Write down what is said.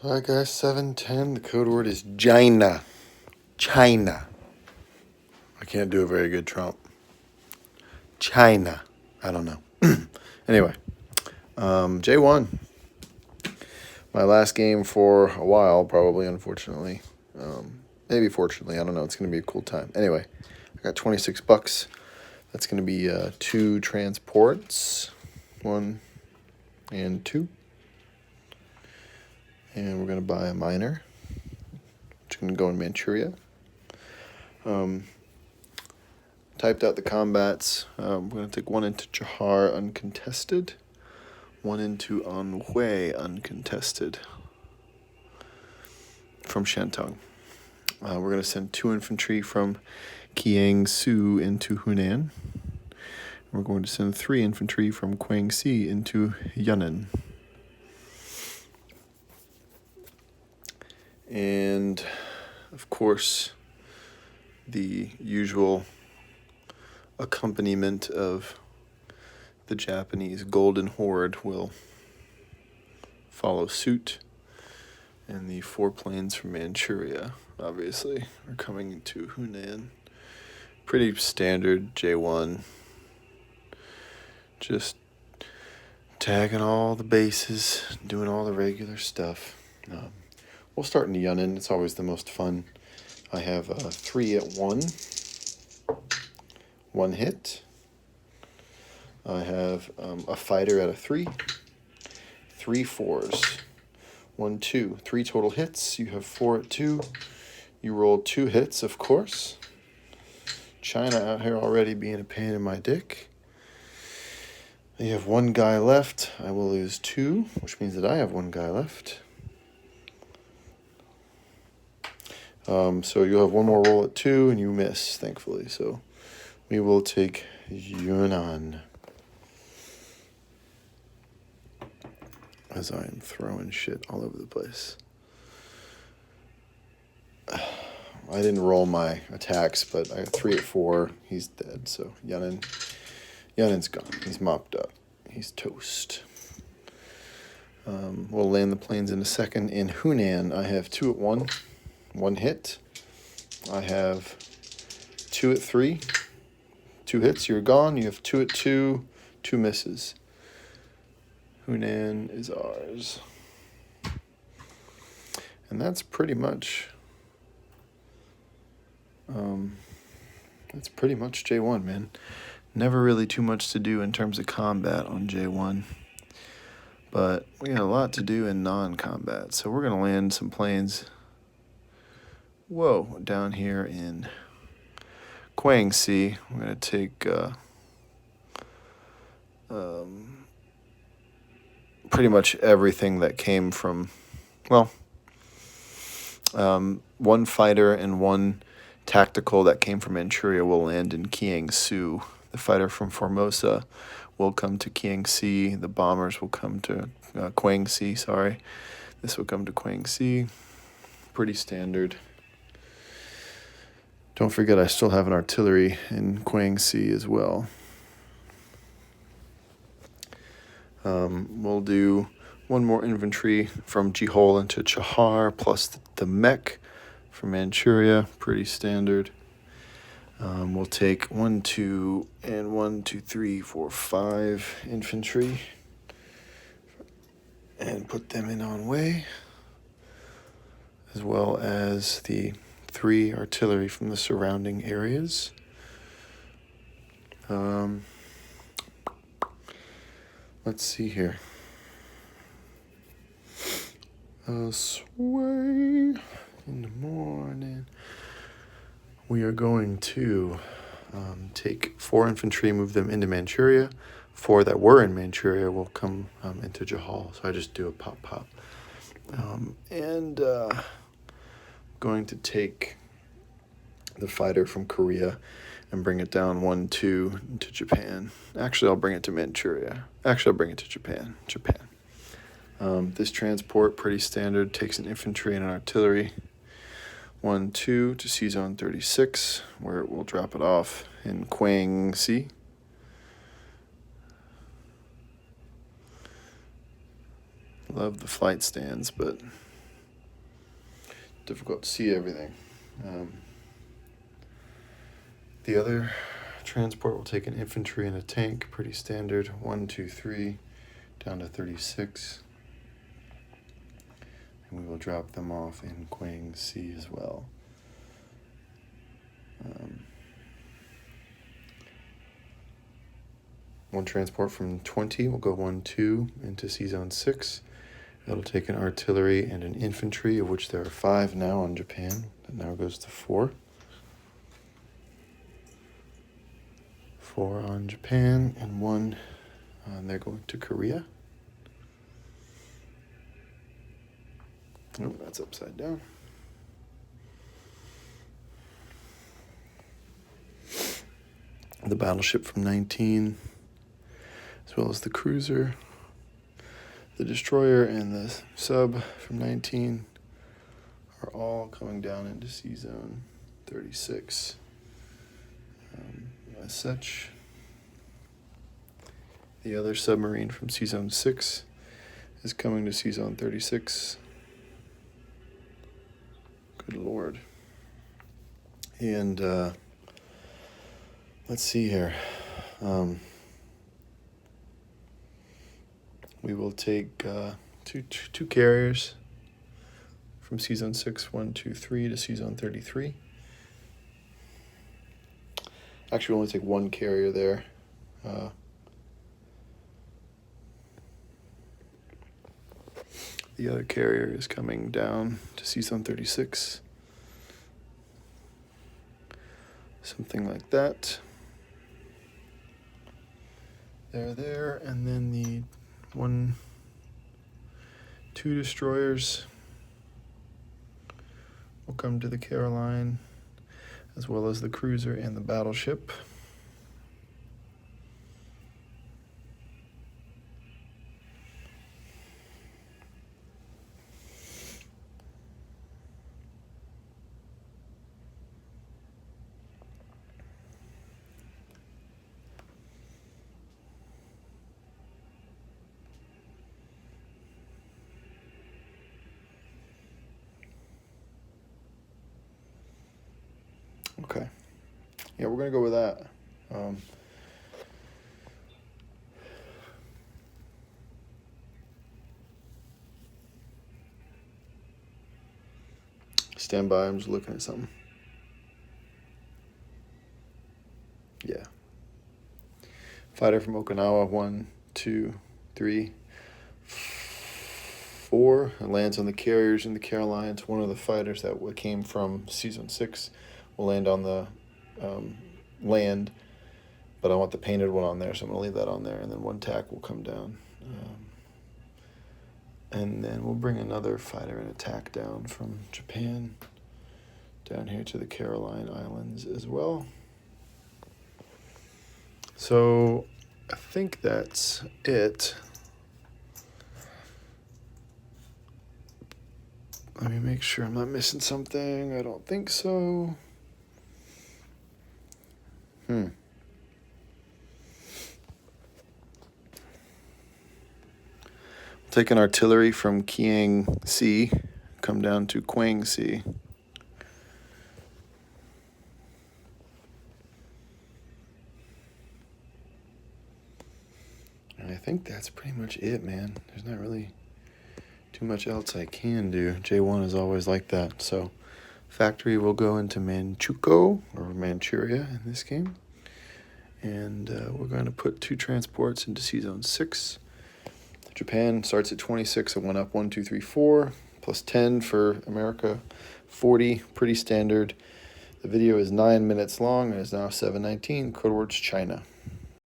Alright guys, 710. The code word is China. China. I can't do a very good Trump. China. I don't know. Anyway, J1. My last game for a while, probably, unfortunately. Maybe fortunately, I don't know. It's going to be a cool time. Anyway, I got 26 bucks. That's going to be 2 transports. 1 and 2. And we're going to buy a miner, which is going to go in Manchuria. Typed out the combats. We're going to take 1 into Johar uncontested, 1 into Anhui uncontested from Shantung. We're going to send 2 infantry from Kiangsu into Hunan. We're going to send 3 infantry from Guangxi into Yunnan. And, of course, the usual accompaniment of the Japanese Golden Horde will follow suit. And the 4 planes from Manchuria, obviously, are coming to Hunan. Pretty standard J1. Just tagging all the bases, doing all the regular stuff. We'll start in Yunnan. It's always the most fun. I have 3 at 1. 1 hit. I have a fighter at a 3. 3 4s. 1, 2. 3 total hits. You have 4 at 2. You roll 2 hits, of course. China out here already being a pain in my dick. You have 1 guy left. I will lose 2, which means that I have 1 guy left. So you'll have 1 more roll at 2, and you miss, thankfully. So we will take Yunnan. As I'm throwing shit all over the place. I didn't roll my attacks, but I got 3 at 4. He's dead, so Yunnan's gone. He's mopped up. He's toast. We'll land the planes in a second. In Hunan, I have 2 at 1. 1 hit. I have 2 at 3. 2 hits, you're gone. You have 2 at 2. 2 misses. Hunan is ours. And that's pretty much J1, man. Never really too much to do in terms of combat on J1. But we got a lot to do in non-combat. So we're going to land some planes, down here in Guangxi. We're going to take pretty much everything that came from, 1 fighter and 1 tactical that came from Manchuria will land in Kiangsu. The fighter from Formosa will come to Kiangsi. The bombers will come to Guangxi, sorry. This will come to Guangxi. Pretty standard. Don't forget I still have an artillery in Guangxi as well. We'll do 1 more infantry from Jihol into Chahar, plus the mech from Manchuria, pretty standard. We'll take 1, 2, and 1, 2, 3, 4, 5 infantry and put them in Anhui, as well as the 3 artillery from the surrounding areas. Let's see here. Sway in the morning. We are going to take 4 infantry, move them into Manchuria. 4 that were in Manchuria will come into Jahal. So I just do a pop. And going to take the fighter from Korea and bring it down 1, 2 to Japan. Actually, I'll bring it to Manchuria. Actually, I'll bring it to Japan. This transport, pretty standard, takes an infantry and an artillery. 1, 2 to Sea Zone 36, where it will drop it off in Guangxi. Love the flight stands, but difficult to see everything. The other transport will take an infantry and a tank, pretty standard, 1, 2, 3, down to 36. And we will drop them off in Guangxi as well. One transport from 20 will go 1, 2 into C-Zone 6. It'll take an artillery and an infantry, of which there are 5 now on Japan. That now goes to 4. 4 on Japan, and 1 they're going to Korea. Oh, that's upside down. The battleship from 19, as well as the cruiser, the destroyer, and the sub from 19 are all coming down into C-Zone 36. As such, the other submarine from C-Zone 6 is coming to C-Zone 36. Good Lord. And let's see here. We will take two carriers from C-Zone 6, 1, 2, 3 to C-Zone 33. Actually, we'll only take 1 carrier there. The other carrier is coming down to C-Zone 36. Something like that. They're there, and then the 2 destroyers will come to the Caroline, as well as the cruiser and the battleship. Okay. Yeah, we're going to go with that. Stand by, I'm just looking at something. Yeah. Fighter from Okinawa, 1, 2, 3, 4. It lands on the carriers in the Carolines. One of the fighters that came from C-Zone 6 will land on the land, but I want the painted one on there, so I'm going to leave that on there, and then 1 tack will come down. And then we'll bring another fighter and attack down from Japan down here to the Caroline Islands as well. So I think that's it. Let me make sure I'm not missing something. I don't think so. Take an artillery from Kiangsi, come down to Guangxi. And I think that's pretty much it, man. There's not really too much else I can do. J1 is always like that. So factory will go into Manchukuo, or Manchuria in this game. And we're going to put 2 transports into C-Zone 6. Japan starts at 26 and went up 1, 2, 3, 4, plus 10 for America, 40, pretty standard. The video is 9 minutes long and is now 7:19. Code words China.